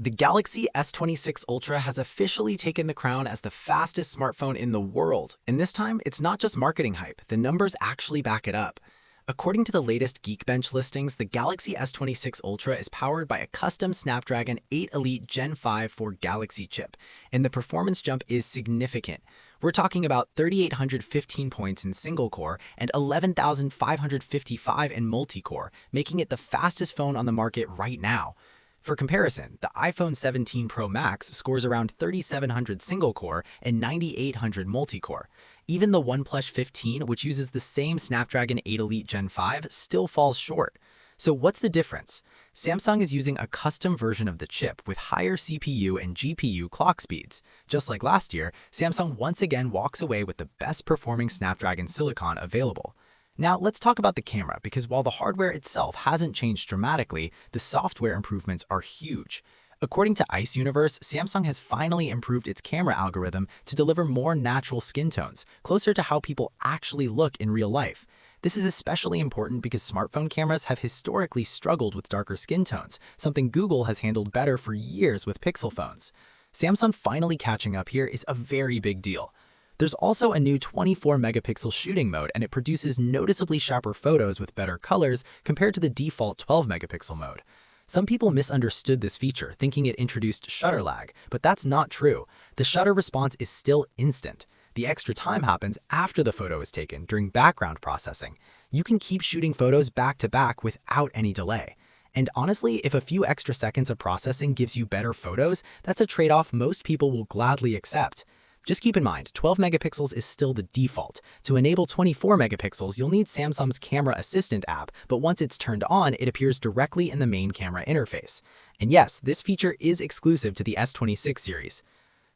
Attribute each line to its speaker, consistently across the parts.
Speaker 1: The Galaxy S26 Ultra has officially taken the crown as the fastest smartphone in the world, and this time it's not just marketing hype, the numbers actually back it up. According to the latest Geekbench listings, the Galaxy S26 Ultra is powered by a custom Snapdragon 8 Elite Gen 5 for Galaxy chip, and the performance jump is significant. We're talking about 3,815 points in single-core and 11,555 in multi-core, making it the fastest phone on the market right now. For comparison, the iPhone 17 Pro Max scores around 3,700 single-core and 9,800 multi-core. Even the OnePlus 15, which uses the same Snapdragon 8 Elite Gen 5, still falls short. So what's the difference? Samsung is using a custom version of the chip with higher CPU and GPU clock speeds. Just like last year, Samsung once again walks away with the best performing Snapdragon silicon available. Now let's talk about the camera, because while the hardware itself hasn't changed dramatically, the software improvements are huge. According to Ice Universe, Samsung has finally improved its camera algorithm to deliver more natural skin tones, closer to how people actually look in real life. This is especially important because smartphone cameras have historically struggled with darker skin tones, something Google has handled better for years with Pixel phones. Samsung finally catching up here is a very big deal. There's also a new 24-megapixel shooting mode, and it produces noticeably sharper photos with better colors compared to the default 12-megapixel mode. Some people misunderstood this feature, thinking it introduced shutter lag, but that's not true. The shutter response is still instant. The extra time happens after the photo is taken, during background processing. You can keep shooting photos back-to-back without any delay. And honestly, if a few extra seconds of processing gives you better photos, that's a trade-off most people will gladly accept. Just keep in mind, 12 megapixels is still the default. To enable 24 megapixels, you'll need Samsung's Camera Assistant app, but once it's turned on, it appears directly in the main camera interface. And yes, this feature is exclusive to the S26 series.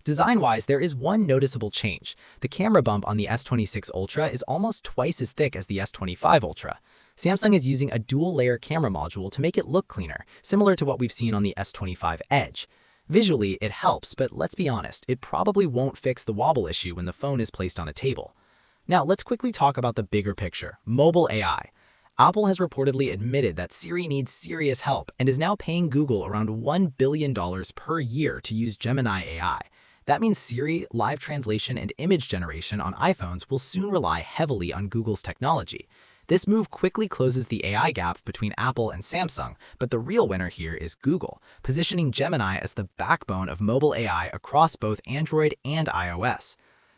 Speaker 1: Design-wise, there is one noticeable change. The camera bump on the S26 Ultra is almost twice as thick as the S25 Ultra. Samsung is using a dual-layer camera module to make it look cleaner, similar to what we've seen on the S25 Edge. Visually, it helps, but let's be honest, it probably won't fix the wobble issue when the phone is placed on a table. Now, let's quickly talk about the bigger picture, mobile AI. Apple has reportedly admitted that Siri needs serious help and is now paying Google around $1 billion per year to use Gemini AI. That means Siri, live translation, and image generation on iPhones will soon rely heavily on Google's technology. This move quickly closes the AI gap between Apple and Samsung, but the real winner here is Google, positioning Gemini as the backbone of mobile AI across both Android and iOS.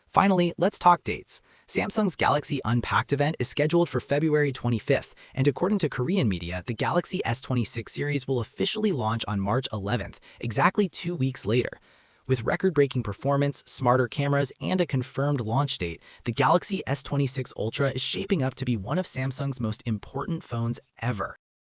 Speaker 1: Finally, let's talk dates. Samsung's Galaxy Unpacked event is scheduled for February 25th, and according to Korean media, the Galaxy S26 series will officially launch on March 11th, exactly 2 weeks later. With record-breaking performance, smarter cameras, and a confirmed launch date, the Galaxy S26 Ultra is shaping up to be one of Samsung's most important phones ever.